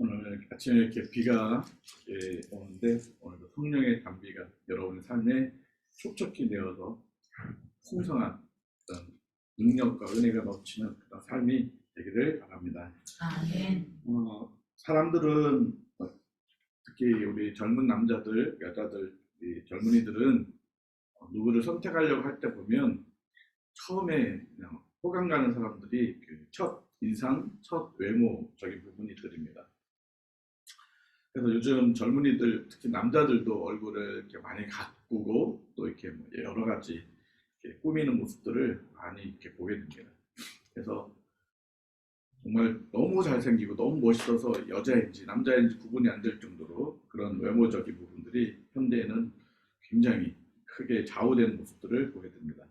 오늘 아침에 이렇게 비가 오는데 오늘도 성령의 단비가 여러분의 삶에 촉촉히 되어서 풍성한 그런 능력과 은혜가 넘치는 그런 삶이 되기를 바랍니다. 아멘. 사람들은 특히 우리 젊은 남자들, 여자들, 이 젊은이들은 누구를 선택하려고 할 때 보면 처음에 그냥 호감 가는 사람들이 그 첫 인상, 첫 외모적인 부분이 들입니다. 그래서 요즘 젊은이들, 특히 남자들도 얼굴을 이렇게 많이 가꾸고 또 이렇게 여러 가지 이렇게 꾸미는 모습들을 많이 이렇게 보게 됩니다. 그래서 정말 너무 잘생기고 너무 멋있어서 여자인지 남자인지 구분이 안 될 정도로 그런 외모적인 부분들이 현대에는 굉장히 크게 좌우되는 모습들을 보게 됩니다.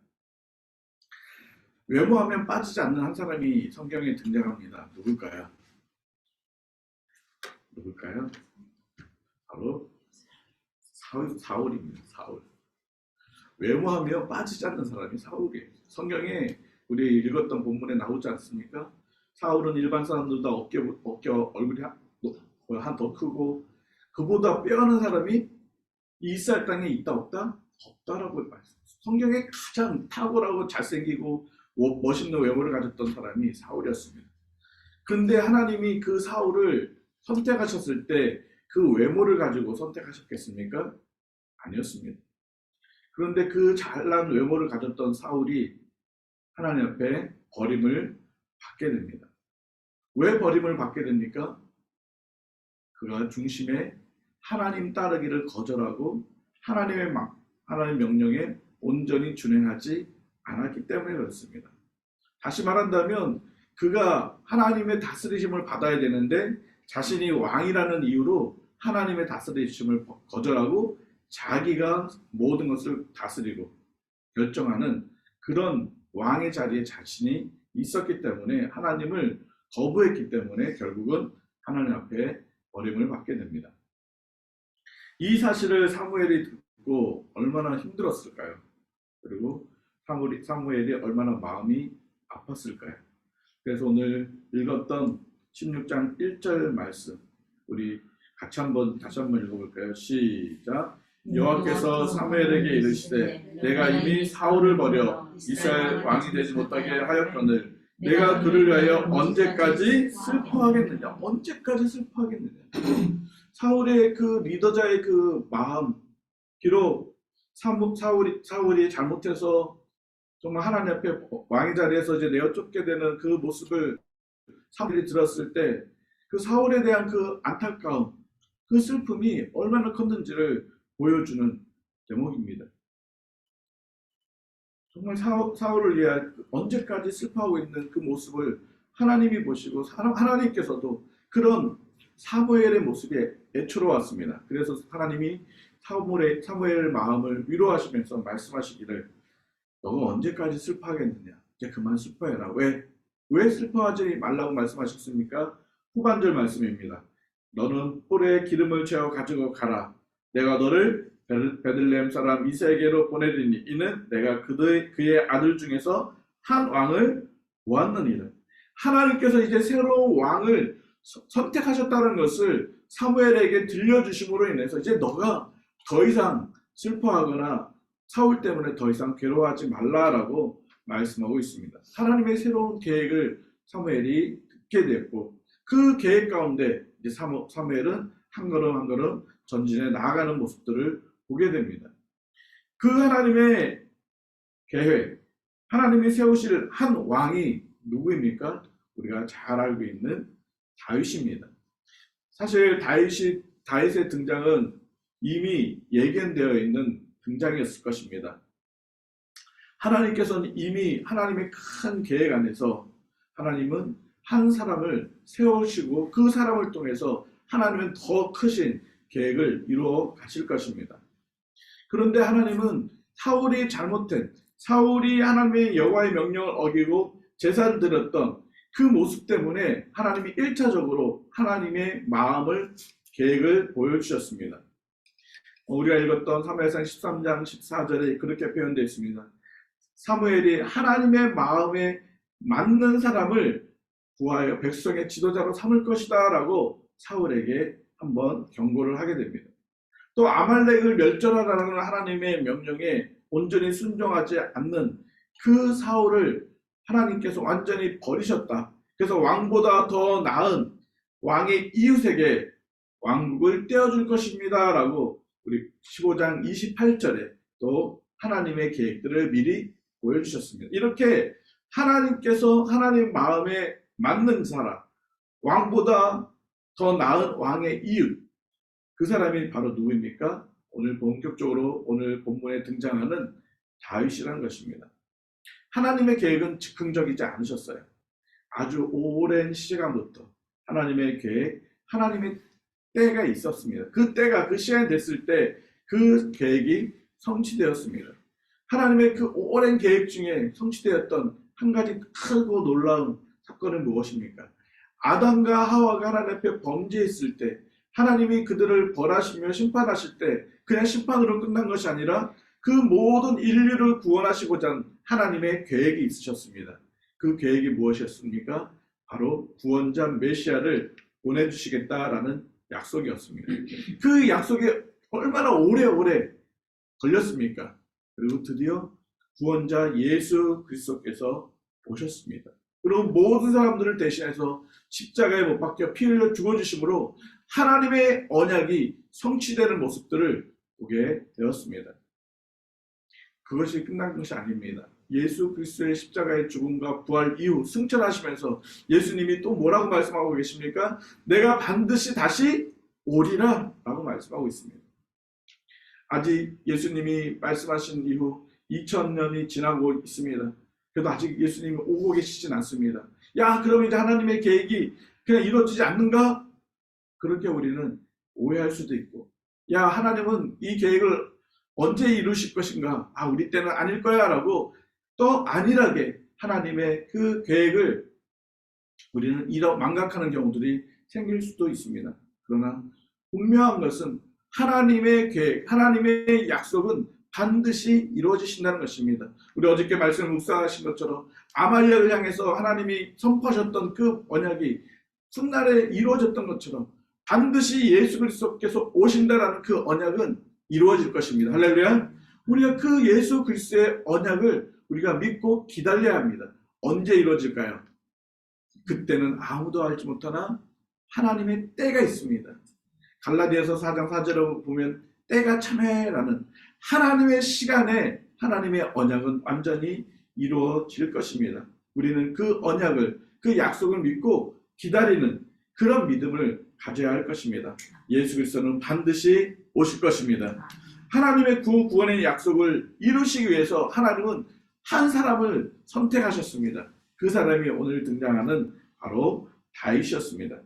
외모하면 빠지지 않는 한 사람이 성경에 등장합니다. 누굴까요? 누굴까요? 바로 사울입니다. 사울. 외모하면 빠지지 않는 사람이 사울이에요. 성경에 우리 읽었던 본문에 나오지 않습니까? 사울은 일반 사람들보다 어깨 얼굴이 한 더 크고 그보다 빼어난 사람이 이스라엘 땅에 있다 없다? 없다라고 말씀했어요. 성경에 가장 탁월하고 잘생기고 멋있는 외모를 가졌던 사람이 사울이었습니다. 근데 하나님이 그 사울을 선택하셨을 때 그 외모를 가지고 선택하셨겠습니까? 아니었습니다. 그런데 그 잘난 외모를 가졌던 사울이 하나님 앞에 버림을 받게 됩니다. 왜 버림을 받게 됩니까? 그가 중심에 하나님 따르기를 거절하고 하나님 명령에 온전히 준행하지 않았기 때문에 그렇습니다. 다시 말한다면 그가 하나님의 다스리심을 받아야 되는데 자신이 왕이라는 이유로 하나님의 다스리심을 거절하고 자기가 모든 것을 다스리고 결정하는 그런 왕의 자리에 자신이 있었기 때문에 하나님을 거부했기 때문에 결국은 하나님 앞에 버림을 받게 됩니다. 이 사실을 사무엘이 듣고 얼마나 힘들었을까요? 그리고 사무엘이 얼마나 마음이 아팠을까요? 그래서 오늘 읽었던 16장 1절 말씀 우리 다시 한번 읽어볼까요? 시작. 여호와께서 사무엘에게 이르시되 내가 이미 사울을 버려 이스라엘 왕이 되지 못하게 하였거늘 내가 그를 위하여 언제까지 슬퍼하겠느냐? 언제까지 슬퍼하겠느냐? 사울의 그 리더자의 그 마음, 비록 사울이 잘못해서 정말 하나님 앞에 왕의 자리에서 이제 내어 쫓게 되는 그 모습을 사울이 들었을 때 그 사울에 대한 그 안타까움, 그 슬픔이 얼마나 컸는지를 보여주는 대목입니다. 정말 사울을 위해 언제까지 슬퍼하고 있는 그 모습을 하나님이 보시고 하나님께서도 그런 사무엘의 모습에 애처로웠습니다. 그래서 하나님이 사무엘의 마음을 위로하시면서 말씀하시기를 너가 언제까지 슬퍼하겠느냐? 이제 그만 슬퍼해라. 왜 슬퍼하지 말라고 말씀하셨습니까? 후반절 말씀입니다. 너는 홀에 기름을 채워 가지고 가라. 내가 너를 베들레헴 사람 이새에게로 보내리니 이는 내가 그의 아들 중에서 한 왕을 보았느니라. 하나님께서 이제 새로운 왕을 선택하셨다는 것을 사무엘에게 들려주심으로 인해서 이제 너가 더 이상 슬퍼하거나 사울 때문에 더 이상 괴로워하지 말라라고 말씀하고 있습니다. 하나님의 새로운 계획을 사무엘이 듣게 됐고 그 계획 가운데 이제 사무엘은 한 걸음 한 걸음 전진해 나아가는 모습들을 보게 됩니다. 그 하나님의 계획, 하나님이 세우실 한 왕이 누구입니까? 우리가 잘 알고 있는 다윗입니다. 사실 다윗의 등장은 이미 예견되어 있는 등장이었을 것입니다. 하나님께서는 이미 하나님의 큰 계획 안에서 하나님은 한 사람을 세우시고 그 사람을 통해서 하나님은 더 크신 계획을 이루어 가실 것입니다. 그런데 하나님은 사울이 하나님의 여호와의 명령을 어기고 제사를 드렸던 그 모습 때문에 하나님이 1차적으로 하나님의 마음을 계획을 보여주셨습니다. 우리가 읽었던 사무엘상 13장 14절에 그렇게 표현되어 있습니다. 사무엘이 하나님의 마음에 맞는 사람을 구하여 백성의 지도자로 삼을 것이다 라고 사울에게 한번 경고를 하게 됩니다. 또 아말렉을 멸절하라는 하나님의 명령에 온전히 순종하지 않는 그 사울을 하나님께서 완전히 버리셨다. 그래서 왕보다 더 나은 왕의 이웃에게 왕국을 떼어줄 것입니다. 라고 우리 15장 28절에 또 하나님의 계획들을 미리 보여주셨습니다. 이렇게 하나님께서 하나님 마음에 맞는 사람, 왕보다 더 나은 왕의 이웃, 그 사람이 바로 누구입니까? 오늘 본격적으로 오늘 본문에 등장하는 다윗이라는 것입니다. 하나님의 계획은 즉흥적이지 않으셨어요. 아주 오랜 시간부터 하나님의 계획, 하나님의 때가 있었습니다. 그 때가 그 시간이 됐을 때 그 계획이 성취되었습니다. 하나님의 그 오랜 계획 중에 성취되었던 한 가지 크고 놀라운 사건은 무엇입니까? 아담과 하와가 하나님 앞에 범죄했을 때 하나님이 그들을 벌하시며 심판하실 때 그냥 심판으로 끝난 것이 아니라 그 모든 인류를 구원하시고자 하는 하나님의 계획이 있으셨습니다. 그 계획이 무엇이었습니까? 바로 구원자 메시아를 보내주시겠다라는 약속이었습니다. 그 약속이 얼마나 오래오래 걸렸습니까? 그리고 드디어 구원자 예수 그리스도께서 오셨습니다. 그리고 모든 사람들을 대신해서 십자가에 못 박혀 피 흘려 죽어주심으로 하나님의 언약이 성취되는 모습들을 보게 되었습니다. 그것이 끝난 것이 아닙니다. 예수 그리스도의 십자가의 죽음과 부활 이후 승천하시면서 예수님이 또 뭐라고 말씀하고 계십니까? 내가 반드시 다시 오리라 라고 말씀하고 있습니다. 아직 예수님이 말씀하신 이후 2000년이 지나고 있습니다. 그래도 아직 예수님이 오고 계시진 않습니다. 야, 그럼 이제 하나님의 계획이 그냥 이루어지지 않는가? 그렇게 우리는 오해할 수도 있고, 야, 하나님은 이 계획을 언제 이루실 것인가? 아, 우리 때는 아닐 거야 라고 또 안일하게 하나님의 그 계획을 우리는 망각하는 경우들이 생길 수도 있습니다. 그러나 분명한 것은 하나님의 계획, 하나님의 약속은 반드시 이루어지신다는 것입니다. 우리 어저께 말씀을 묵상하신 것처럼 아말렉을 향해서 하나님이 선포하셨던 그 언약이 훗날에 이루어졌던 것처럼 반드시 예수 그리스도께서 오신다라는 그 언약은 이루어질 것입니다. 할렐루야. 우리가 그 예수 그리스도의 언약을 우리가 믿고 기다려야 합니다. 언제 이루어질까요? 그때는 아무도 알지 못하나 하나님의 때가 있습니다. 갈라디아서 4장 4절을 보면 때가 참해라는 하나님의 시간에 하나님의 언약은 완전히 이루어질 것입니다. 우리는 그 언약을, 그 약속을 믿고 기다리는 그런 믿음을 가져야 할 것입니다. 예수 그리스도는 반드시 오실 것입니다. 하나님의 구원의 약속을 이루시기 위해서 하나님은 한 사람을 선택하셨습니다. 그 사람이 오늘 등장하는 바로 다윗이었습니다.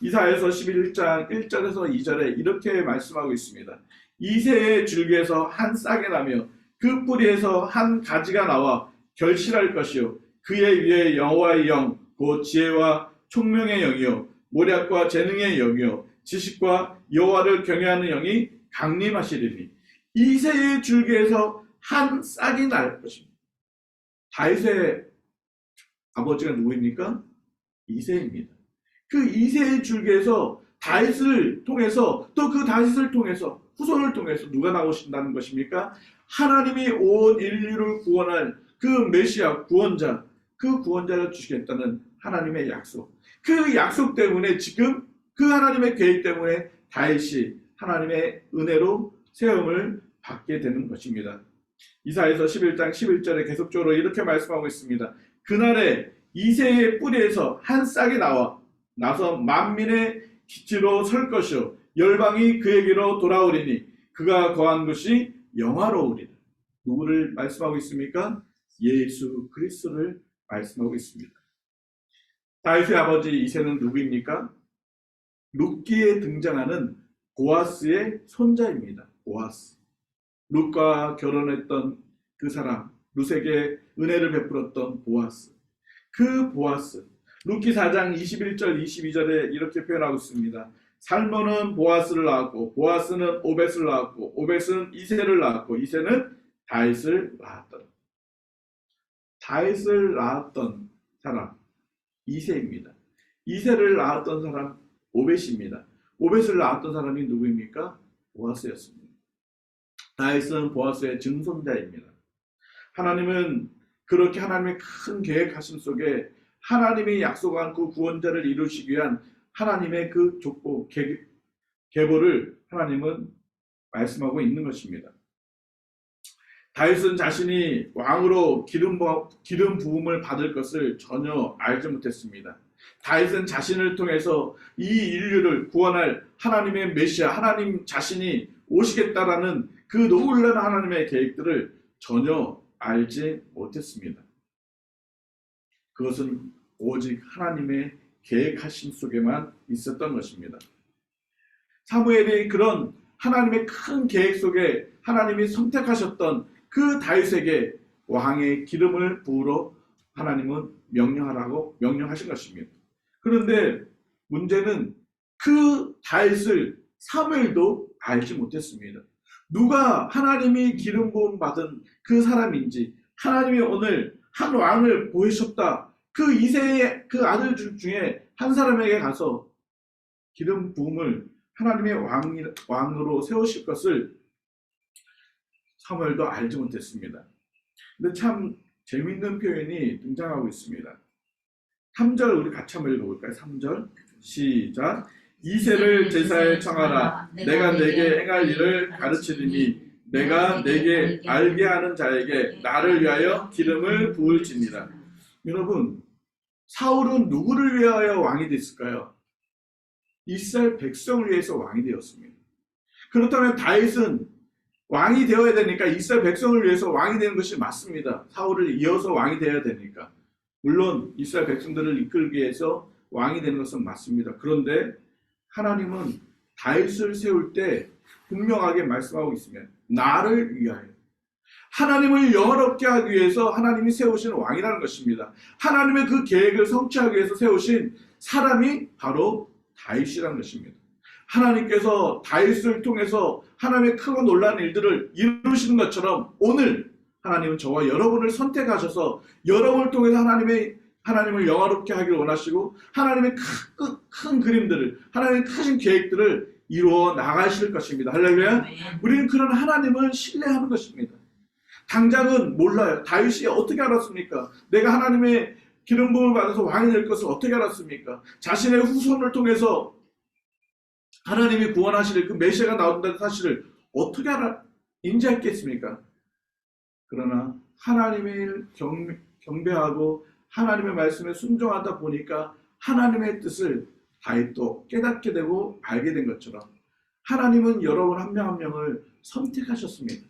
이사야서 11장 1절에서 2절에 이렇게 말씀하고 있습니다. 이새의 줄기에서 한 싹이 나며 그 뿌리에서 한 가지가 나와 결실할 것이요 그의 위에 여호와의 영 곧 지혜와 총명의 영이요 모략과 재능의 영이요 지식과 여호와를 경외하는 영이 강림하시리니 이새의 줄기에서 한 싹이 날 것입니다. 다윗의 아버지가 누구입니까? 이새입니다. 그 이새의 줄기에서 다윗을 통해서 또 그 다윗을 통해서 후손을 통해서 누가 나오신다는 것입니까? 하나님이 온 인류를 구원할 그 메시아 구원자, 그 구원자를 주시겠다는 하나님의 약속. 그 약속 때문에 지금 그 하나님의 계획 때문에 다윗이 하나님의 은혜로 세움을 받게 되는 것입니다. 이사야서 11장 11절에 계속적으로 이렇게 말씀하고 있습니다. 그날에 이새의 뿌리에서 한 싹이 나서 만민의 기치로 설 것이요 열방이 그에게로 돌아오리니 그가 거한 곳이 영화로우리라. 누구를 말씀하고 있습니까? 예수 그리스도를 말씀하고 있습니다. 다윗의 아버지 이새는 누구입니까? 룻기에 등장하는 보아스의 손자입니다. 보아스. 룻과 결혼했던 그 사람, 룻에게 은혜를 베풀었던 보아스. 그 보아스. 룻기 4장 21절 22절에 이렇게 표현하고 있습니다. 살몬은 보아스를 낳았고 보아스는 오벳을 낳았고 오벳은 이새를 낳았고 이새는 다윗을 낳았다. 다윗을 낳았던 사람 이새입니다. 이새를 낳았던 사람 오벳입니다. 오벳을 낳았던 사람이 누구입니까? 보아스였습니다. 다윗은 보아스의 증손자입니다. 하나님은 그렇게 하나님의 큰 계획하심 속에 하나님이 약속한 그 구원자를 이루시기 위한 하나님의 그 족보, 계보를 하나님은 말씀하고 있는 것입니다. 다윗은 자신이 왕으로 기름 부음을 받을 것을 전혀 알지 못했습니다. 다윗은 자신을 통해서 이 인류를 구원할 하나님의 메시아, 하나님 자신이 오시겠다라는 그 놀라운 하나님의 계획들을 전혀 알지 못했습니다. 그것은 오직 하나님의 계획하심 속에만 있었던 것입니다. 사무엘이 그런 하나님의 큰 계획 속에 하나님이 선택하셨던 그 다윗에게 왕의 기름을 부으러 하나님은 명령하신 것입니다. 그런데 문제는 그 다윗을 사무엘도 알지 못했습니다. 누가 하나님이 기름 부음 받은 그 사람인지, 하나님이 오늘 한 왕을 보이셨다, 그 이세의 그 아들 중에 한 사람에게 가서 기름 부음을 하나님의 왕으로 세우실 것을 사무엘도 알지 못했습니다. 근데 참 재미있는 표현이 등장하고 있습니다. 3절 우리 같이 한번 읽어볼까요? 3절 시작. 이새를 제사에 청하라. 내가 내게 행할 일을 가르치리니 내가 내게 알게 하는 자에게 나를 위하여 기름을 부을지니라. 여러분, 사울은 누구를 위하여 왕이 됐을까요? 이스라엘 백성을 위해서 왕이 되었습니다. 그렇다면 다윗은 왕이 되어야 되니까 이스라엘 백성을 위해서 왕이 되는 것이 맞습니다. 사울을 이어서 왕이 되어야 되니까. 물론 이스라엘 백성들을 이끌기 위해서 왕이 되는 것은 맞습니다. 그런데 하나님은 다윗을 세울 때 분명하게 말씀하고 있으면 나를 위하여, 하나님을 영화롭게 하기 위해서 하나님이 세우신 왕이라는 것입니다. 하나님의 그 계획을 성취하기 위해서 세우신 사람이 바로 다윗이라는 것입니다. 하나님께서 다윗을 통해서 하나님의 크고 놀라운 일들을 이루시는 것처럼 오늘 하나님은 저와 여러분을 선택하셔서 여러분을 통해서 하나님을 영화롭게 하기를 원하시고 하나님의 큰 그림들을, 하나님의 크신 계획들을 이루어 나가실 것입니다. 할렐루야. 우리는 그런 하나님을 신뢰하는 것입니다. 당장은 몰라요. 다윗이 어떻게 알았습니까? 내가 하나님의 기름 부음을 받아서 왕이 될 것을 어떻게 알았습니까? 자신의 후손을 통해서 하나님이 구원하실 그 메시아가 나온다는 사실을 어떻게 인지했겠습니까? 그러나 하나님을 경배하고 하나님의 말씀에 순종하다 보니까 하나님의 뜻을 다윗도 깨닫게 되고 알게 된 것처럼 하나님은 여러분 한 명 한 명을 선택하셨습니다.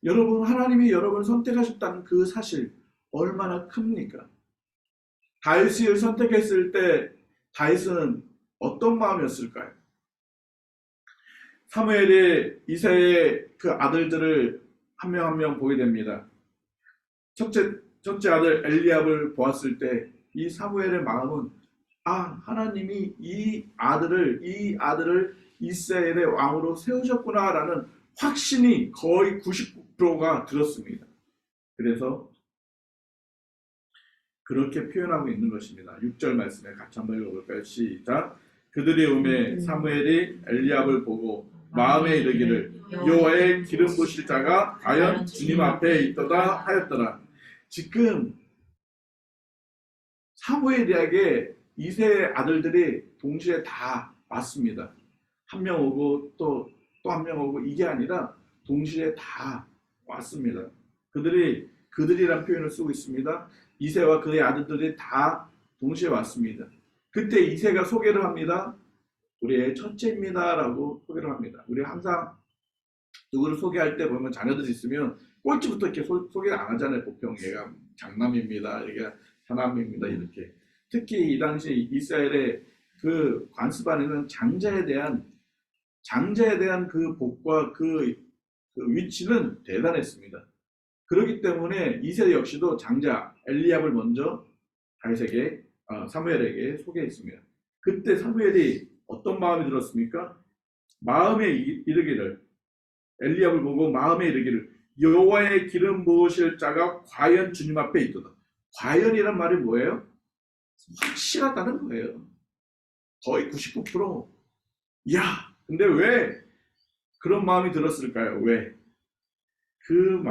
여러분, 하나님이 여러분을 선택하셨다는 그 사실 얼마나 큽니까? 다윗을 선택했을 때 다윗은 어떤 마음이었을까요? 사무엘이 이새의 그 아들들을 한 명 한 명 보게 됩니다. 첫째 아들 엘리압을 보았을 때 이 사무엘의 마음은 하나님이 이 아들을 이스라엘의 왕으로 세우셨구나라는 확신이 거의 99%가 들었습니다. 그래서 그렇게 표현하고 있는 것입니다. 6절 말씀에 같이 한번 읽어볼까요? 시작. 그들의 음에 사무엘이 엘리압을 보고 마음에 이르기를 여호와의 기름 부으실 자가 과연 주님 앞에 있도다 하였더라. 지금 사무엘에게 이새의 아들들이 동시에 다 왔습니다. 한 명 오고 또 한 명 오고 이게 아니라 동시에 다 왔습니다. 그들이란 표현을 쓰고 있습니다. 이새와 그의 아들들이 다 동시에 왔습니다. 그때 이새가 소개를 합니다. 우리의 첫째입니다 라고 소개를 합니다. 우리 항상 누구를 소개할 때 보면 자녀들이 있으면 꼴찌부터 이렇게 소개를 안 하잖아요. 보통 얘가 장남입니다, 얘가 사남입니다 이렇게. 특히 이 당시 이스라엘의 그 관습안에는 장자에 대한 그 복과 그 위치는 대단했습니다. 그렇기 때문에 이세 역시도 장자 엘리압을 먼저 다윗에게 사무엘에게 소개했습니다. 그때 사무엘이 어떤 마음이 들었습니까? 마음에 이르기를, 엘리압을 보고 마음에 이르기를 여호와의 기름 부으실 자가 과연 주님 앞에 있도다. 과연이란 말이 뭐예요? 확실하다는 거예요. 거의 99%. 야, 근데 왜 그런 마음이 들었을까요? 왜? 그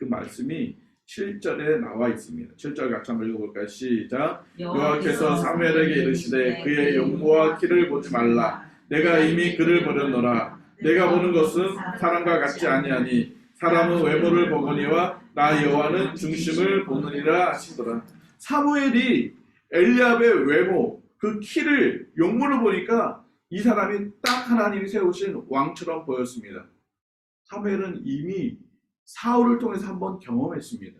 말씀이 7절에 나와 있습니다. 7절 같이 한번 읽어볼까요? 시작. 여호와께서 사무엘에게 이르시되 그의 용모와 키를 보지 말라. 내가 이미 그를 버렸노라. 내가 보는 것은 사람과 같지 아니하니 사람은 외모를 보거니와 나 여호와는 중심을 보느니라 하시더라. 사무엘이 엘리압의 외모, 그 키를 용모를 보니까 이 사람이 딱 하나님이 세우신 왕처럼 보였습니다. 사무엘은 이미 사울을 통해서 한번 경험했습니다.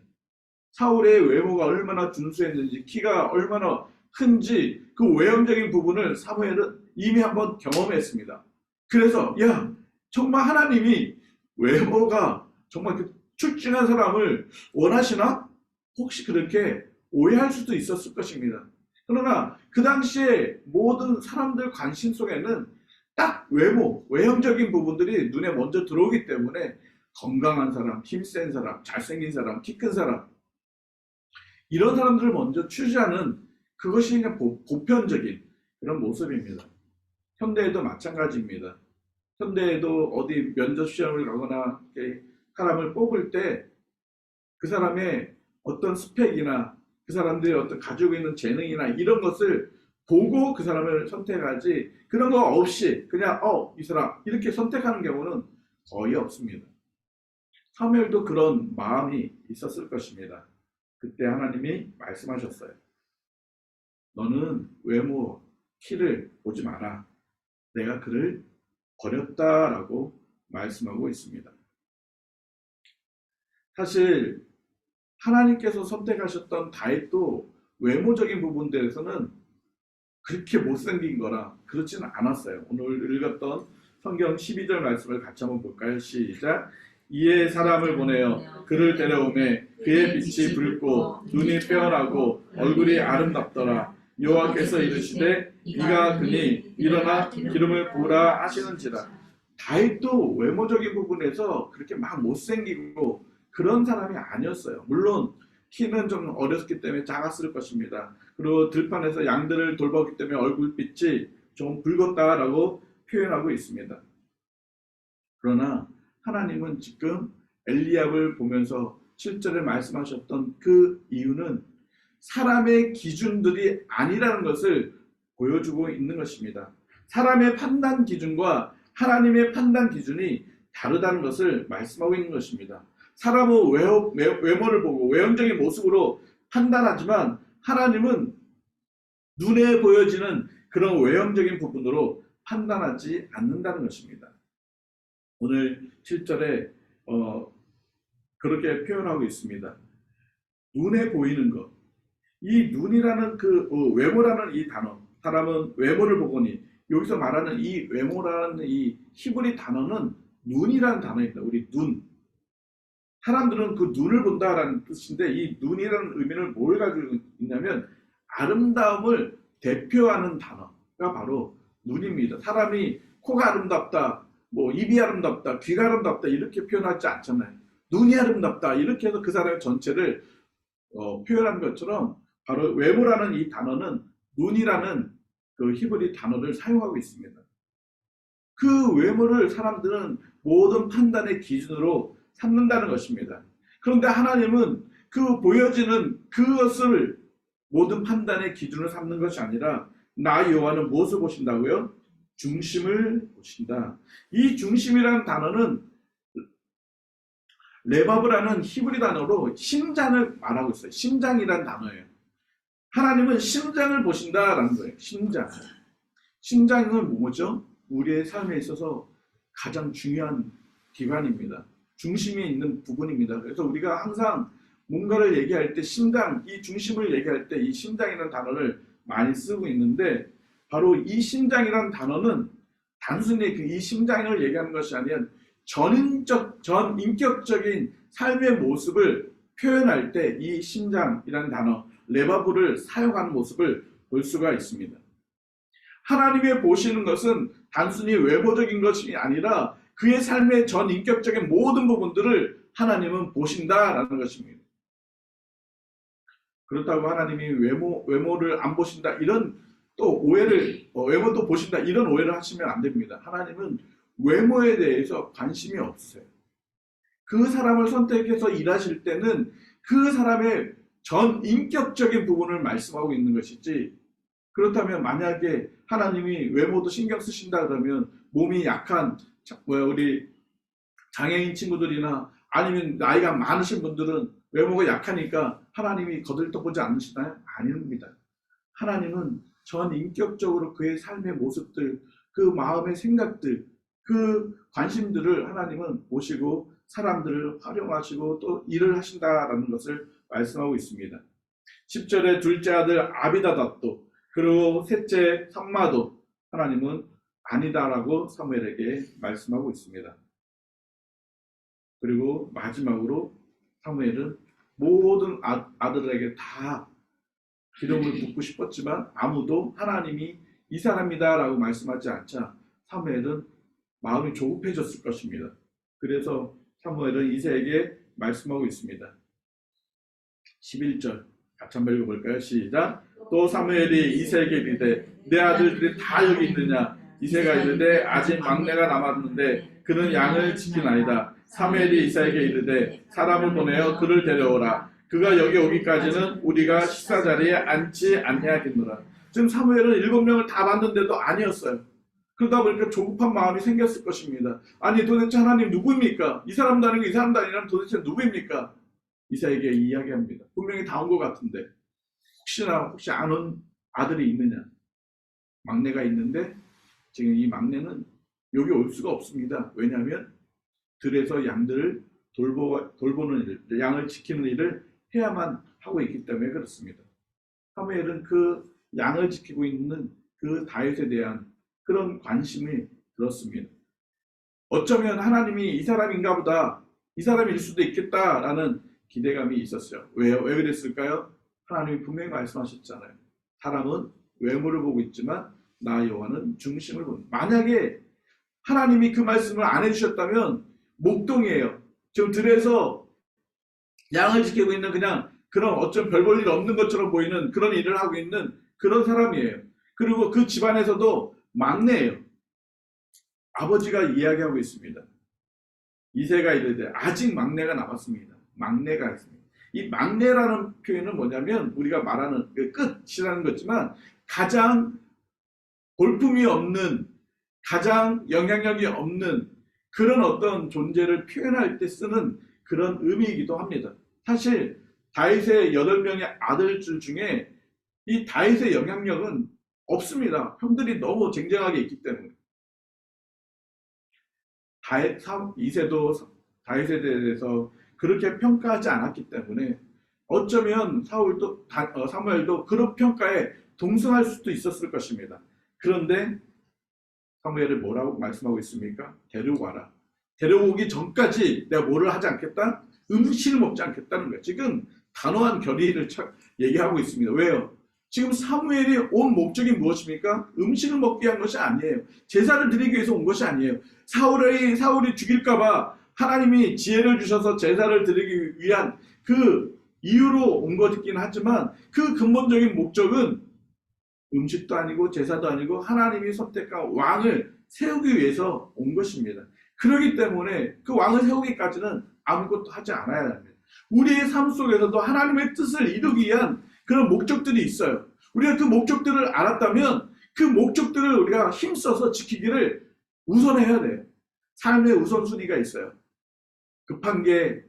사울의 외모가 얼마나 준수했는지, 키가 얼마나 큰지 그 외형적인 부분을 사무엘은 이미 한번 경험했습니다. 그래서 야, 정말 하나님이 외모가 정말 그 출중한 사람을 원하시나? 혹시 그렇게 오해할 수도 있었을 것입니다. 그러나 그 당시에 모든 사람들 관심 속에는 딱 외모, 외형적인 부분들이 눈에 먼저 들어오기 때문에 건강한 사람, 힘센 사람, 잘생긴 사람, 키 큰 사람, 이런 사람들을 먼저 취재하는 그것이 그냥 보편적인 그런 모습입니다. 현대에도 마찬가지입니다. 현대에도 어디 면접 시험을 가거나 사람을 뽑을 때 그 사람의 어떤 스펙이나 그 사람들이 어떤 가지고 있는 재능이나 이런 것을 보고 그 사람을 선택하지, 그런 거 없이 그냥 이 사람 이렇게 선택하는 경우는 거의 없습니다. 사무엘도 그런 마음이 있었을 것입니다. 그때 하나님이 말씀하셨어요. 너는 외모, 키를 보지 마라. 내가 그를 버렸다라고 말씀하고 있습니다. 사실 하나님께서 선택하셨던 다윗도 외모적인 부분들에서는 그렇게 못생긴 거라 그렇지는 않았어요. 오늘 읽었던 성경 12절 말씀을 같이 한번 볼까요? 시작. 이에 사람을 보내어 그를 데려오매 그의 빛이 붉고 눈이 빼어나고 얼굴이 아름답더라. 여호와께서 이르시되 네가 그니 일어나 기름을 부으라 하시는지라. 다윗도 외모적인 부분에서 그렇게 막 못생기고 그런 사람이 아니었어요. 물론 키는 좀 어렸기 때문에 작았을 것입니다. 그리고 들판에서 양들을 돌봤기 때문에 얼굴빛이 좀 붉었다라고 표현하고 있습니다. 그러나 하나님은 지금 엘리압을 보면서 7절에 말씀하셨던 그 이유는 사람의 기준들이 아니라는 것을 보여주고 있는 것입니다. 사람의 판단 기준과 하나님의 판단 기준이 다르다는 것을 말씀하고 있는 것입니다. 사람은 외모를 보고 외형적인 모습으로 판단하지만 하나님은 눈에 보여지는 그런 외형적인 부분으로 판단하지 않는다는 것입니다. 오늘 7절에 그렇게 표현하고 있습니다. 눈에 보이는 것. 이 눈이라는 그 외모라는 이 단어, 사람은 외모를 보거니, 여기서 말하는 이 외모라는 이 히브리 단어는 눈이라는 단어입니다. 우리 눈. 사람들은 그 눈을 본다라는 뜻인데, 이 눈이라는 의미를 뭘 가지고 있냐면 아름다움을 대표하는 단어가 바로 눈입니다. 사람이 코가 아름답다, 뭐 입이 아름답다, 귀가 아름답다 이렇게 표현하지 않잖아요. 눈이 아름답다 이렇게 해서 그 사람의 전체를 표현한 것처럼 바로 외모라는 이 단어는 눈이라는 그 히브리 단어를 사용하고 있습니다. 그 외모를 사람들은 모든 판단의 기준으로 삼는다는 것입니다. 그런데 하나님은 그 보여지는 그것을 모든 판단의 기준으로 삼는 것이 아니라 나 여호와는 무엇을 보신다고요? 중심을 보신다. 이 중심이라는 단어는 레바브라는 히브리 단어로 심장을 말하고 있어요. 심장이라는 단어예요. 하나님은 심장을 보신다라는 거예요. 심장. 심장은 뭐죠? 우리의 삶에 있어서 가장 중요한 기관입니다. 중심에 있는 부분입니다. 그래서 우리가 항상 뭔가를 얘기할 때 심장, 이 중심을 얘기할 때 이 심장이라는 단어를 많이 쓰고 있는데, 바로 이 심장이라는 단어는 단순히 이 심장을 얘기하는 것이 아니라 전인격적인 삶의 모습을 표현할 때 이 심장이라는 단어, 레바브를 사용하는 모습을 볼 수가 있습니다. 하나님의 보시는 것은 단순히 외모적인 것이 아니라 그의 삶의 전인격적인 모든 부분들을 하나님은 보신다라는 것입니다. 그렇다고 하나님이 외모를 안 보신다 이런 또 오해를 외모도 보신다 이런 오해를 하시면 안 됩니다. 하나님은 외모에 대해서 관심이 없으세요. 그 사람을 선택해서 일하실 때는 그 사람의 전 인격적인 부분을 말씀하고 있는 것이지, 그렇다면 만약에 하나님이 외모도 신경 쓰신다 그러면 몸이 약한 우리 장애인 친구들이나 아니면 나이가 많으신 분들은 외모가 약하니까 하나님이 거들떠보지 않으시나요? 아닙니다. 하나님은 전 인격적으로 그의 삶의 모습들, 그 마음의 생각들, 그 관심들을 하나님은 보시고 사람들을 활용하시고 또 일을 하신다라는 것을 말씀하고 있습니다. 10절에 둘째 아들 아비다답도 그리고 셋째 삼마도 하나님은 아니다라고 사무엘에게 말씀하고 있습니다. 그리고 마지막으로 사무엘은 모든 아들에게 다 기름을 붓고 싶었지만 아무도 하나님이 이 사람이다 라고 말씀하지 않자 사무엘은 마음이 조급해졌을 것입니다. 그래서 사무엘은 이새에게 말씀하고 있습니다. 11절 같이 한번 읽어볼까요? 시작. 또 사무엘이 이새에게 이르되 내 아들들이 다 여기 있느냐? 이새가 이르되 아직 막내가 남았는데 그는 양을 지키나이다. 사무엘이 이새에게 이르되 사람을 보내어 그를 데려오라. 그가 여기 오기까지는 우리가 식사 자리에 앉지 아니하겠노라. 지금 사무엘은 7명을 다 봤는데도 아니었어요. 그러다 보니까 조급한 마음이 생겼을 것입니다. 아니 도대체 하나님 누구입니까? 이 사람도 아니고 이 사람도 아니라면 도대체 누구입니까? 이새에게 이야기합니다. 분명히 다 온 것 같은데 혹시 아는 아들이 있느냐? 막내가 있는데 지금 이 막내는 여기 올 수가 없습니다. 왜냐하면 들에서 양들을 돌보는 일, 양을 지키는 일을 해야만 하고 있기 때문에 그렇습니다. 사무엘은 그 양을 지키고 있는 그 다윗에 대한 그런 관심이 들었습니다. 어쩌면 하나님이 이 사람인가 보다, 이 사람일 수도 있겠다라는 기대감이 있었어요. 왜요? 왜 그랬을까요? 하나님이 분명히 말씀하셨잖아요. 사람은 외모를 보고 있지만 나 여호와는 중심을 본다. 만약에 하나님이 그 말씀을 안 해주셨다면 목동이에요. 지금 들에서 양을 지키고 있는 그냥 그런 어쩜 별 볼 일 없는 것처럼 보이는 그런 일을 하고 있는 그런 사람이에요. 그리고 그 집안에서도 막내예요. 아버지가 이야기하고 있습니다. 이새가 이르되 아직 막내가 남았습니다. 막내가 있습니다. 이 막내라는 표현은 뭐냐면 우리가 말하는 그 끝이라는 거지만 가장 볼품이 없는, 가장 영향력이 없는 그런 어떤 존재를 표현할 때 쓰는 그런 의미이기도 합니다. 사실 다윗의 8명의 아들들 중에 이 다윗의 영향력은 없습니다. 형들이 너무 쟁쟁하게 있기 때문에. 이새도 다윗에 대해서 그렇게 평가하지 않았기 때문에 어쩌면 사무엘도 그런 평가에 동승할 수도 있었을 것입니다. 그런데 사무엘이 뭐라고 말씀하고 있습니까? 데려와라. 데려오기 전까지 내가 뭐를 하지 않겠다? 음식을 먹지 않겠다는 거예요. 지금 단호한 결의를 얘기하고 있습니다. 왜요? 지금 사무엘이 온 목적이 무엇입니까? 음식을 먹기 위한 것이 아니에요. 제사를 드리기 위해서 온 것이 아니에요. 사울이 죽일까봐 하나님이 지혜를 주셔서 제사를 드리기 위한 그 이유로 온 것이긴 하지만 그 근본적인 목적은 음식도 아니고 제사도 아니고 하나님이 선택한 왕을 세우기 위해서 온 것입니다. 그렇기 때문에 그 왕을 세우기까지는 아무것도 하지 않아야 합니다. 우리의 삶 속에서도 하나님의 뜻을 이루기 위한 그런 목적들이 있어요. 우리가 그 목적들을 알았다면 그 목적들을 우리가 힘써서 지키기를 우선해야 돼요. 삶의 우선순위가 있어요. 급한 게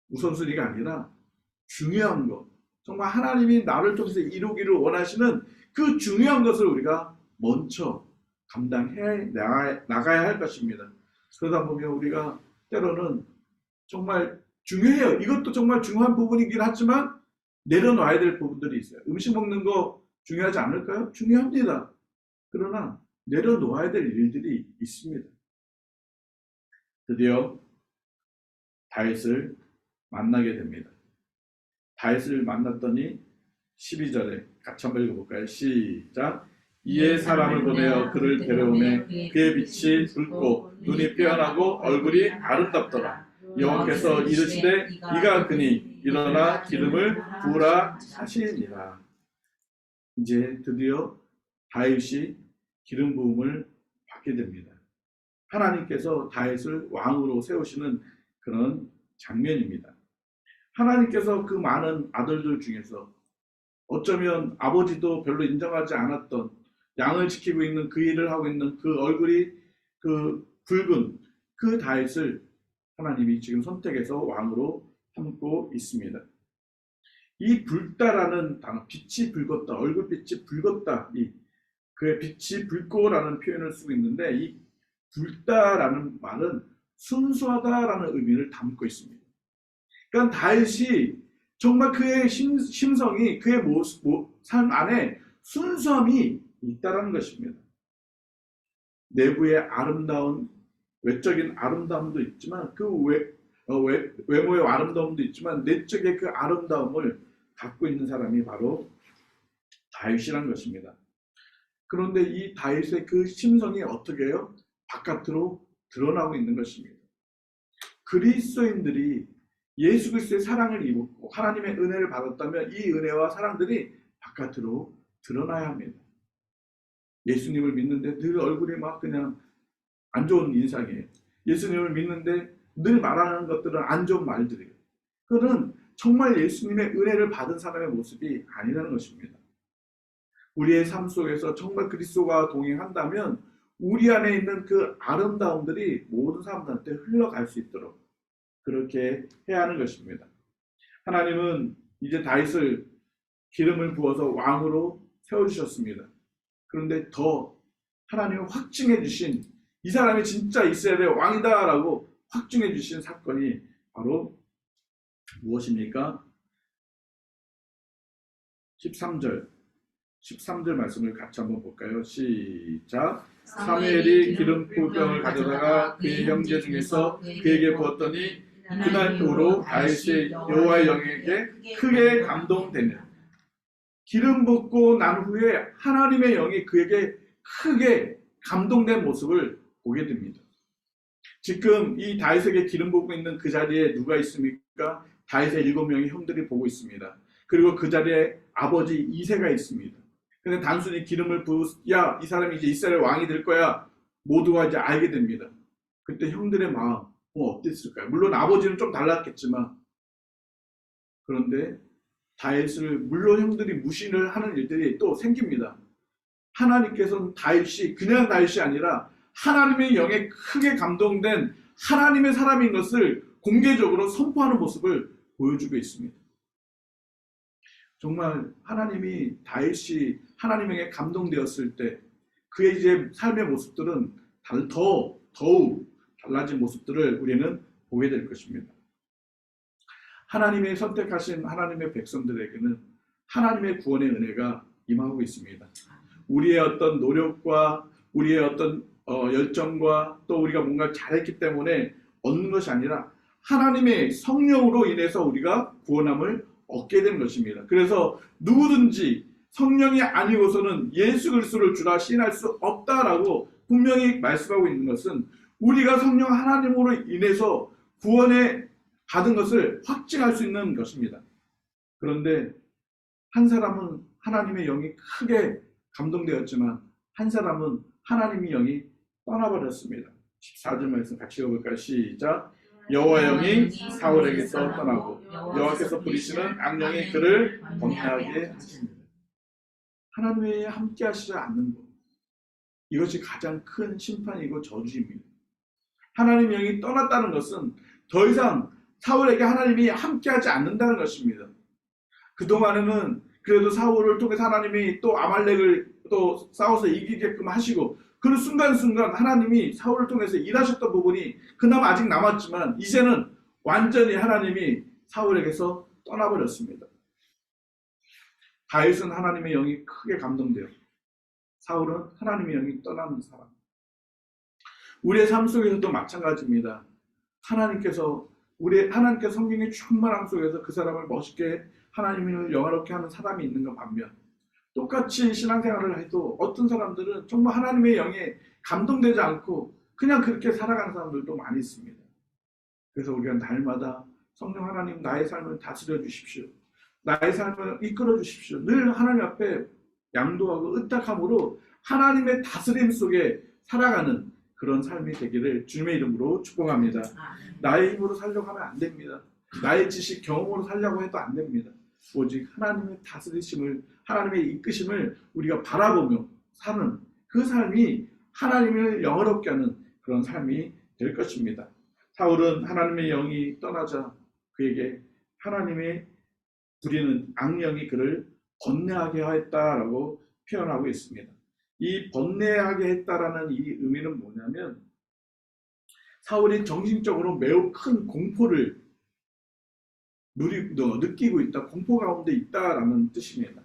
우선순위가 아니라 중요한 것, 정말 하나님이 나를 통해서 이루기를 원하시는 그 중요한 것을 우리가 먼저 감당해 나가야 할 것입니다. 그러다 보면 우리가 때로는 정말 중요해요. 이것도 정말 중요한 부분이긴 하지만 내려놔야 될 부분들이 있어요. 음식 먹는 거 중요하지 않을까요? 중요합니다. 그러나 내려놓아야 될 일들이 있습니다. 드디어 다윗을 만나게 됩니다. 다윗을 만났더니 12절에 같이 한번 읽어볼까요? 시작. 이에 사람을 보내어 그를 데려오매 그의 빛이 붉고 눈이 빼어나고 얼굴이 아름답더라. 여호와께서 이르시되 이가 그니 일어나 기름을 부으라 하시니라. 이제 드디어 다윗이 기름 부음을 받게 됩니다. 하나님께서 다윗을 왕으로 세우시는 그런 장면입니다. 하나님께서 그 많은 아들들 중에서 어쩌면 아버지도 별로 인정하지 않았던 양을 지키고 있는 그 일을 하고 있는 그 얼굴이 그 붉은 그 다윗을 하나님이 지금 선택해서 왕으로 삼고 있습니다. 이 붉다라는 단어, 빛이 붉었다, 얼굴빛이 붉었다, 그의 빛이 붉고라는 표현을 쓰고 있는데 이 붉다라는 말은 순수하다라는 의미를 담고 있습니다. 그러니까 다윗이 정말 그의 심성이 그의 삶 안에 순수함이 있다라는 것입니다. 내부의 아름다운 외적인 아름다움도 있지만 그 외모의 아름다움도 있지만 내적의 그 아름다움을 갖고 있는 사람이 바로 다윗이라는 것입니다. 그런데 이 다윗의 그 심성이 어떻게 해요? 바깥으로 드러나고 있는 것입니다. 그리스도인들이 예수 그리스도의 사랑을 입었고 하나님의 은혜를 받았다면 이 은혜와 사랑들이 바깥으로 드러나야 합니다. 예수님을 믿는데 늘 얼굴이 막 그냥 안 좋은 인상이에요. 예수님을 믿는데 늘 말하는 것들은 안 좋은 말들이에요. 그거는 정말 예수님의 은혜를 받은 사람의 모습이 아니라는 것입니다. 우리의 삶 속에서 정말 그리스도가 동행한다면 우리 안에 있는 그 아름다움들이 모든 사람들한테 흘러갈 수 있도록 그렇게 해야 하는 것입니다. 하나님은 이제 다윗을 기름을 부어서 왕으로 세워주셨습니다. 그런데 더 하나님은 확증해 주신 이 사람이 진짜 이스라엘의 왕이다라고 확증해 주신 사건이 바로 무엇입니까? 13절 말씀을 같이 한번 볼까요? 시작. 사무엘이 기름 부병을 가져다가 그의 형제 중에서 그에게 부었더니 그날 이후로 다윗이 여호와의 영에게 크게 감동되는 기름 붓고 난 후에 하나님의 영이 그에게 크게 감동된 모습을 보게 됩니다. 지금 이 다윗에게 기름 붓고 있는 그 자리에 누가 있습니까? 다윗의 7명의 형들이 보고 있습니다. 그리고 그 자리에 아버지 이새가 있습니다. 근데 단순히 기름을 야, 이 사람이 이제 이스라엘 왕이 될 거야. 모두가 이제 알게 됩니다. 그때 형들의 마음 어땠을까요? 물론 아버지는 좀 달랐겠지만 그런데 다윗을 물론 형들이 무신을 하는 일들이 또 생깁니다. 하나님께서는 다윗이 그냥 다윗이 아니라 하나님의 영에 크게 감동된 하나님의 사람인 것을 공개적으로 선포하는 모습을 보여주고 있습니다. 정말 하나님이 다윗이 하나님에게 감동되었을 때 그의 이제 삶의 모습들은 더욱 달라진 모습들을 우리는 보게 될 것입니다. 하나님의 선택하신 하나님의 백성들에게는 하나님의 구원의 은혜가 임하고 있습니다. 우리의 어떤 노력과 우리의 어떤 열정과 또 우리가 뭔가 잘했기 때문에 얻는 것이 아니라 하나님의 성령으로 인해서 우리가 구원함을 얻게 된 것입니다. 그래서 누구든지 성령이 아니고서는 예수 그리스도를 주라 시인할 수 없다라고 분명히 말씀하고 있는 것은 우리가 성령 하나님으로 인해서 구원에 받은 것을 확증할 수 있는 것입니다. 그런데 한 사람은 하나님의 영이 크게 감동되었지만 한 사람은 하나님의 영이 떠나버렸습니다. 14절 말씀 같이 읽어볼까요? 시작. 여호와 영이 사울에게서 떠나고 여호와께서 부리시는 악령이 그를 범죄하게 하십니다. 하나님의 함께 하시지 않는 것, 이것이 가장 큰 심판이고 저주입니다. 하나님의 영이 떠났다는 것은 더 이상 사울에게 하나님이 함께하지 않는다는 것입니다. 그동안에는 그래도 사울을 통해서 하나님이 또 아말렉을 또 싸워서 이기게끔 하시고 그 순간순간 하나님이 사울을 통해서 일하셨던 부분이 그나마 아직 남았지만 이제는 완전히 하나님이 사울에게서 떠나버렸습니다. 다윗은 하나님의 영이 크게 감동돼요. 사울은 하나님의 영이 떠나는 사람. 우리의 삶 속에서도 마찬가지입니다. 하나님께서 성경의 충만함 속에서 그 사람을 멋있게 하나님을 영화롭게 하는 사람이 있는 것 반면 똑같이 신앙생활을 해도 어떤 사람들은 정말 하나님의 영에 감동되지 않고 그냥 그렇게 살아가는 사람들도 많이 있습니다. 그래서 우리가 날마다 성령 하나님 나의 삶을 다스려 주십시오. 나의 삶을 이끌어 주십시오. 늘 하나님 앞에 양도하고 의탁함으로 하나님의 다스림 속에 살아가는 그런 삶이 되기를 주님의 이름으로 축복합니다. 나의 힘으로 살려고 하면 안 됩니다. 나의 지식, 경험으로 살려고 해도 안 됩니다. 오직 하나님의 다스리심을, 하나님의 이끄심을 우리가 바라보며 사는 그 삶이 하나님을 영화롭게 하는 그런 삶이 될 것입니다. 사울은 하나님의 영이 떠나자 그에게 하나님의 부리는 악령이 그를 번뇌하게 하였다라고 표현하고 있습니다. 이 번뇌하게 했다라는 이 의미는 뭐냐면 사울이 정신적으로 매우 큰 공포를 느끼고 있다, 공포 가운데 있다라는 뜻입니다.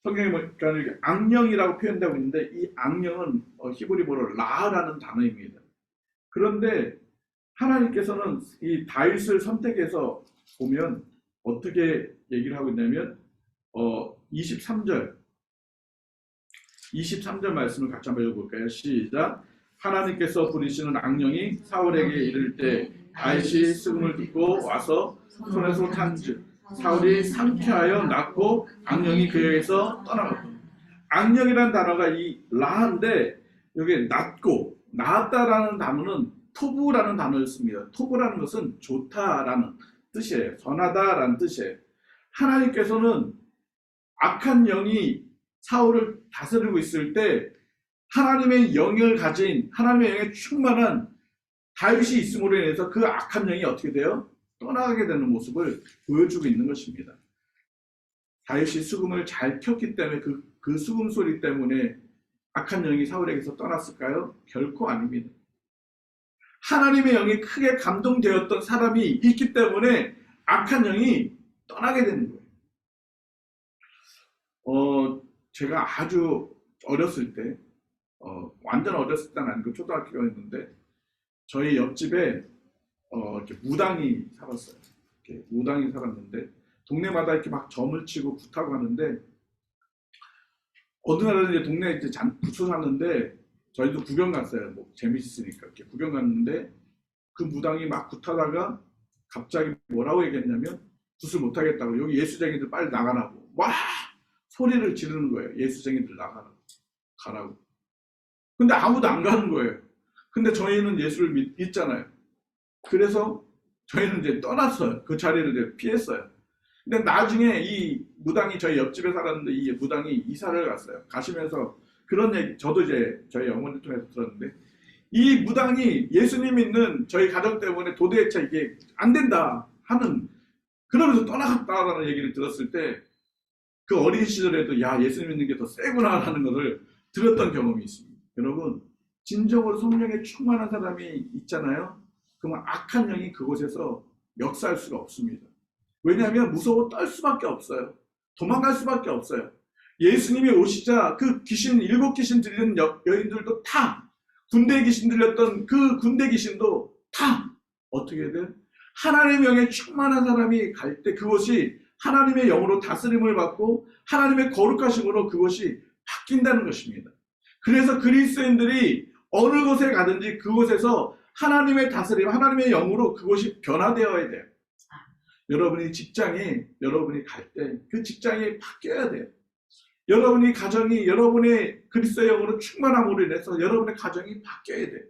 성경에 보니까 악령이라고 표현되고 있는데 이 악령은 히브리어로 라라는 단어입니다. 그런데 하나님께서는 이 다윗을 선택해서 보면 어떻게 얘기를 하고 있냐면 23절 말씀을 같이 한번 읽어볼까요? 시작. 하나님께서 부리시는 악령이 사울에게 이를 때 다윗이 수금을 듣고 와서 손에서 탄즉 사울이 상쾌하여 낳고 악령이 그에게서 떠나갔다. 악령이라는 단어가 이 라인데 여기 낳고 낳았다라는 단어는 토부라는 단어였습니다. 토부라는 것은 좋다라는 뜻이에요. 선하다라는 뜻이에요. 하나님께서는 악한 영이 사울을 다스리고 있을 때 하나님의 영을 가진, 하나님의 영에 충만한 다윗이 있음으로 인해서 그 악한 영이 어떻게 돼요? 떠나가게 되는 모습을 보여주고 있는 것입니다. 다윗이 수금을 잘 켰기 때문에 그 수금 소리 때문에 악한 영이 사울에게서 떠났을까요? 결코 아닙니다. 하나님의 영이 크게 감동되었던 사람이 있기 때문에 악한 영이 떠나게 되는 거예요. 제가 아주 어렸을 때, 완전 어렸을 때는 아니고 초등학교였는데 저희 옆집에 이렇게 무당이 살았어요. 이렇게 무당이 살았는데 동네마다 이렇게 막 점을 치고 굿하고 하는데 어느 날은 이제 동네에 이제 붙여 샀는데 저희도 구경 갔어요. 뭐 재밌으니까 이렇게 구경 갔는데 그 무당이 막 굿하다가 갑자기 뭐라고 얘기했냐면 굿을 못 하겠다고 여기 예수쟁이들 빨리 나가라고 와 소리를 지르는 거예요. 예수쟁이들 나가라고 가라고. 근데 아무도 안 가는 거예요. 근데 저희는 예수를 믿잖아요. 그래서 저희는 이제 떠났어요. 그 자리를 이제 피했어요. 근데 나중에 이 무당이 저희 옆집에 살았는데 이 무당이 이사를 갔어요. 가시면서 그런 얘기, 저도 이제 저희 어머니 통해서 들었는데 이 무당이 예수님 믿는 저희 가정 때문에 도대체 이게 안 된다 하는 그러면서 떠나갔다라는 얘기를 들었을 때 그 어린 시절에도 야 예수님 믿는 게 더 세구나 하는 것을 들었던 경험이 있습니다. 여러분 진정으로 성령에 충만한 사람이 있잖아요. 그러면 악한 영이 그곳에서 역사할 수가 없습니다. 왜냐하면 무서워 떨 수밖에 없어요. 도망갈 수밖에 없어요. 예수님이 오시자 그 귀신, 7귀신 들리는 여인들도 다 군대 귀신 들렸던 그 군대 귀신도 다 어떻게든 하나님의 영에 충만한 사람이 갈 때 그것이 하나님의 영으로 다스림을 받고 하나님의 거룩하심으로 그것이 바뀐다는 것입니다. 그래서 그리스도인들이 어느 곳에 가든지 그곳에서 하나님의 다스림, 하나님의 영으로 그것이 변화되어야 돼요. 여러분이 직장에, 여러분이 갈 때 그 직장이 바뀌어야 돼요. 여러분이 가정이 여러분의 그리스도의 영으로 충만함으로 인해서 여러분의 가정이 바뀌어야 돼요.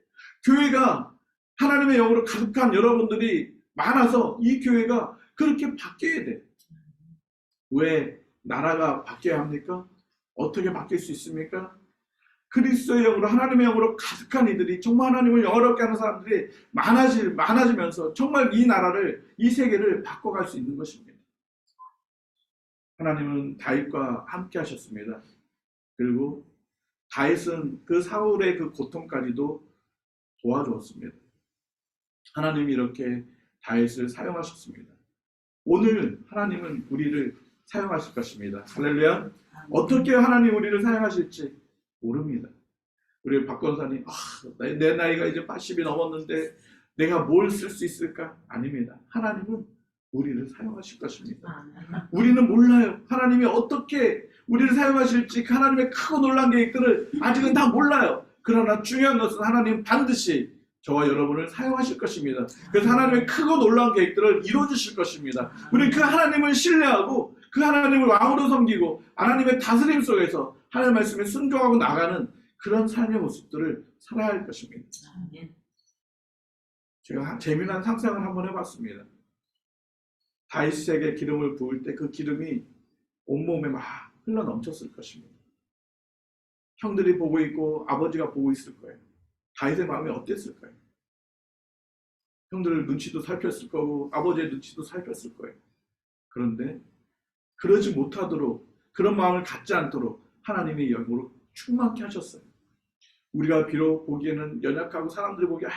교회가 하나님의 영으로 가득한 여러분들이 많아서 이 교회가 그렇게 바뀌어야 돼요. 왜 나라가 바뀌어야 합니까? 어떻게 바뀔 수 있습니까? 그리스도의 영으로 하나님의 영으로 가득한 이들이 정말 하나님을 영화롭게 하는 사람들이 많아지면서 정말 이 나라를 이 세계를 바꿔갈 수 있는 것입니다. 하나님은 다윗과 함께 하셨습니다. 그리고 다윗은 그 사울의 그 고통까지도 도와주었습니다. 하나님이 이렇게 다윗을 사용하셨습니다. 오늘 하나님은 우리를 사용하실 것입니다. 할렐루야. 어떻게 하나님 우리를 사용하실지 모릅니다. 우리 박 권사님, 내 나이가 이제 80이 넘었는데 내가 뭘 쓸 수 있을까? 아닙니다. 하나님은 우리를 사용하실 것입니다. 우리는 몰라요. 하나님이 어떻게 우리를 사용하실지 그 하나님의 크고 놀란 계획들을 아직은 다 몰라요. 그러나 중요한 것은 하나님 반드시 저와 여러분을 사용하실 것입니다. 그래서 하나님의 크고 놀라운 계획들을 이루어주실 것입니다. 우리는 그 하나님을 신뢰하고 그 하나님을 왕으로 섬기고 하나님의 다스림 속에서 하나님의 말씀에 순종하고 나가는 그런 삶의 모습들을 살아야 할 것입니다. 제가 재미난 상상을 한번 해봤습니다. 다윗에게 기름을 부을 때 그 기름이 온몸에 막 흘러 넘쳤을 것입니다. 형들이 보고 있고 아버지가 보고 있을 거예요. 다윗의 마음이 어땠을까요? 형들 눈치도 살폈을 거고 아버지의 눈치도 살폈을 거예요. 그런데 그러지 못하도록, 그런 마음을 갖지 않도록 하나님이 영으로 충만케 하셨어요. 우리가 비록 보기에는 연약하고 사람들이 보기에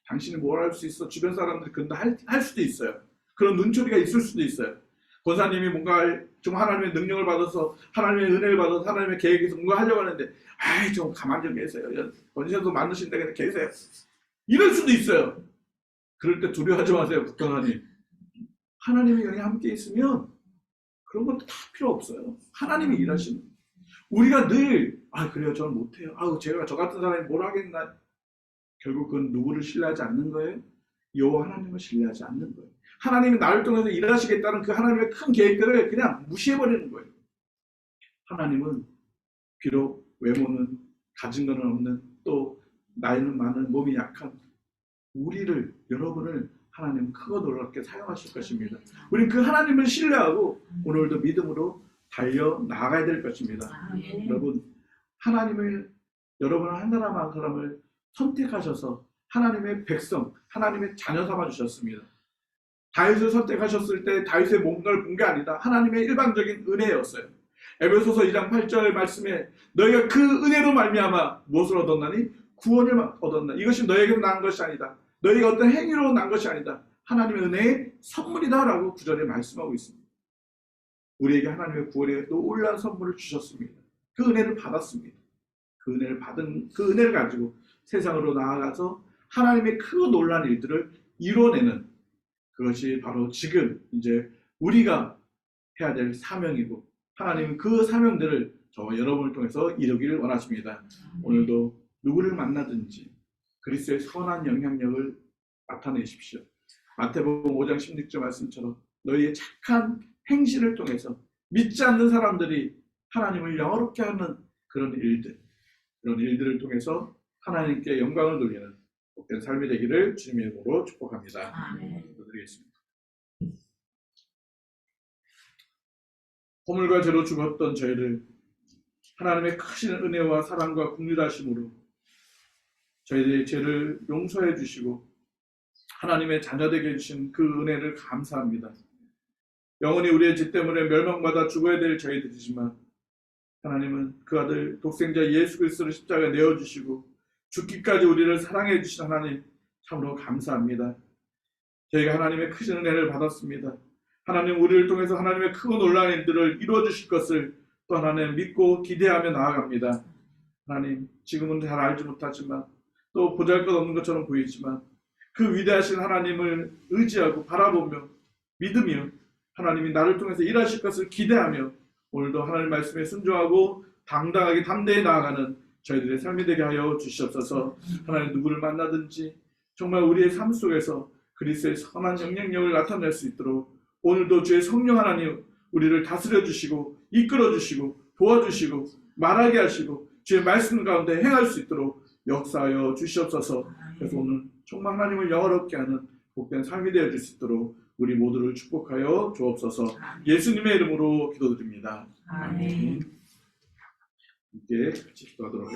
당신이 뭘 할 수 있어, 주변 사람들이 그런다 할 수도 있어요. 그런 눈초리가 있을 수도 있어요. 권사님이 뭔가 좀 하나님의 능력을 받아서, 하나님의 은혜를 받아서, 하나님의 계획에서 뭔가 하려고 하는데 좀 가만히 좀 계세요. 권세도 많으신데 그냥 계세요. 이럴 수도 있어요. 그럴 때 두려워하지 마세요. 북한하님. 하나님의 영이 함께 있으면 그런 것도 다 필요 없어요. 하나님이 일하시는. 우리가 늘 그래요, 저는 못해요. 제가 저 같은 사람이 뭘 하겠나. 결국 그건 누구를 신뢰하지 않는 거예요? 여호와 하나님을 신뢰하지 않는 거예요. 하나님이 나를 통해서 일하시겠다는 그 하나님의 큰 계획들을 그냥 무시해버리는 거예요. 하나님은 비록 외모는 가진 것은 없는, 또 나이는 많은, 몸이 약한 우리를, 여러분을 하나님은 크고 놀랍게 사용하실 것입니다. 우리는 그 하나님을 신뢰하고 오늘도 믿음으로 달려 나가야 될 것입니다. 여러분, 하나님을, 여러분 한 사람 한 사람을 선택하셔서 하나님의 백성, 하나님의 자녀 삼아 주셨습니다. 다윗을 선택하셨을 때 다윗의 뭔가를 본 게 아니다. 하나님의 일방적인 은혜였어요. 에베소서 2장 8절 말씀에 너희가 그 은혜로 말미암아 무엇을 얻었나니? 구원을 얻었나. 이것이 너에게로 난 것이 아니다. 너희가 어떤 행위로 난 것이 아니다. 하나님의 은혜의 선물이다 라고 9절에 말씀하고 있습니다. 우리에게 하나님의 구원의 놀라운 선물을 주셨습니다. 그 은혜를 받았습니다. 그 은혜를 받은 그 은혜를 가지고 세상으로 나아가서 하나님의 크고 놀라운 일들을 이뤄내는, 그것이 바로 지금 이제 우리가 해야 될 사명이고, 하나님은 그 사명들을 저와 여러분을 통해서 이루기를 원하십니다. 오늘도 누구를 만나든지 그리스도의 선한 영향력을 나타내십시오. 마태복음 5장 16절 말씀처럼 너희의 착한 행실을 통해서 믿지 않는 사람들이 하나님을 영화롭게 하는 그런 일들을 통해서 하나님께 영광을 돌리는 복된 삶이 되기를 주님의 이름으로 축복합니다. 기도드리겠습니다. 허물과 죄로 죽었던 저희를 하나님의 크신 은혜와 사랑과 긍휼하심으로 저희들의 죄를 용서해 주시고 하나님의 자녀되게 해주신 그 은혜를 감사합니다. 영원히 우리의 죄 때문에 멸망받아 죽어야 될 저희들이지만 하나님은 그 아들 독생자 예수 그리스도를 십자가에 내어주시고 죽기까지 우리를 사랑해 주신 하나님 참으로 감사합니다. 저희가 하나님의 크신 은혜를 받았습니다. 하나님 우리를 통해서 하나님의 크고 놀라운 일들을 이루어 주실 것을 또 하나님 믿고 기대하며 나아갑니다. 하나님 지금은 잘 알지 못하지만 또 보잘것없는 것처럼 보이지만 그 위대하신 하나님을 의지하고 바라보며 믿으며 하나님이 나를 통해서 일하실 것을 기대하며 오늘도 하나님 말씀에 순종하고 당당하게 담대히 나아가는 저희들의 삶이 되게 하여 주시옵소서. 하나님 누구를 만나든지 정말 우리의 삶 속에서 그리스도의 선한 영향력을 나타낼 수 있도록 오늘도 주의 성령 하나님 우리를 다스려 주시고 이끌어 주시고 도와주시고 말하게 하시고 주의 말씀 가운데 행할 수 있도록 역사하여 주시옵소서. 그래서 오늘 정말 하나님을 영화롭게 하는 복된 삶이 되어 줄 수 있도록 우리 모두를 축복하여 주옵소서. 예수님의 이름으로 기도드립니다. 아멘. 함께 같이 기도하도록 하겠습니다.